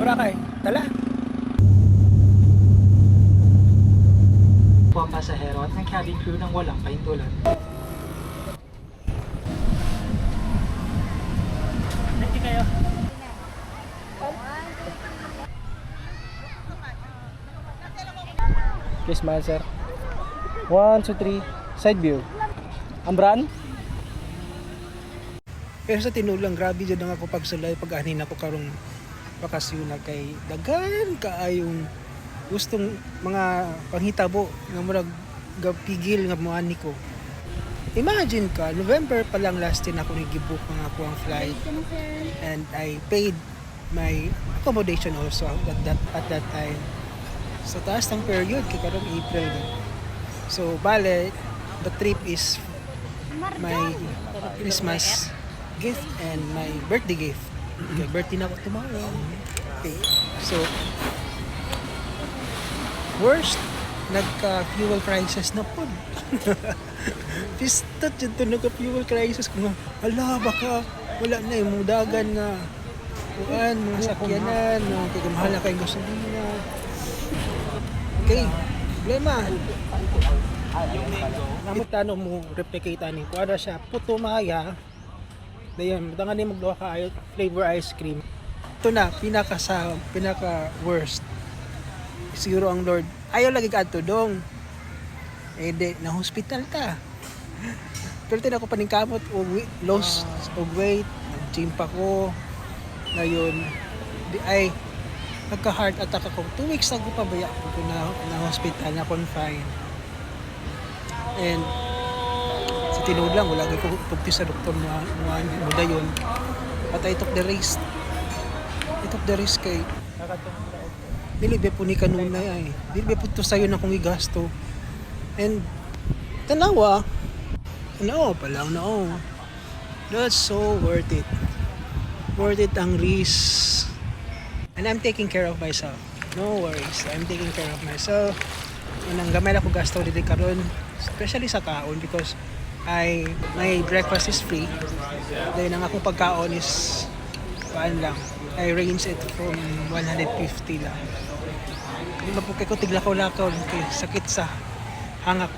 Boracay, tala. Mga pasahero at ng cabin crew nang walang pahintulan. Hindi kayo. Kiss man, sir. 1, 2, 3. Side view. Ambran? Pero sa tinulang, grabe dyan ako pagsulay pag-anin ako karong bakasyon na kay dagan kaayong gustong mga panghitabo nga murag gapigil nga moani ko. Imagine ka, November pa lang last year ako nag-book mga ako ang flight and I paid my accommodation also at that time. Sa taas ng period, kay karong April. So, bale, the trip is my Christmas gift and my birthday gift. Okay, birthday na ako tomorrow. Okay, so, worst, nagka-fuel crisis na po. Pistot yun to, nagka-fuel crisis ko nga. Ala, baka wala na yung mudagan nga. Kuan, mga sakyanan, kaya mahal na kayong gasolina. Okay, problema. Namit tanong mo, replicate ani ko. Ada siya, puto maya. Dayan, matangan ni magluwa ka flavor ice cream. Ito na, pinaka worst. Siguro ang Lord, ayaw lagi ka ato dong. Eh di, na hospital ta. Pero tinako paningkamot o loss of weight, nag-gym pa ko. Ngayon, ay nagka-heart attack ako. 2 weeks ago pa baya ako na hospital, na confine. And sa tinuod lang, wala ko tugti sa doktor na muda yun. At I took the risk. Kay dili be po ni kanunay ay. Dili be po to sayo na kung igasto. And tanawa pa lang na oh. That's so worth it. Worth it ang risk. And I'm taking care of myself. No worries. I'm taking care of myself. And ang gamay na ko gasto dito karon, especially sa kaon because my breakfast is free. Then ang akong pagkaon is paan lang. I range it from 150 lang. Hindi ba po kayo tiglakaw-lakaw, sakit sa hangak.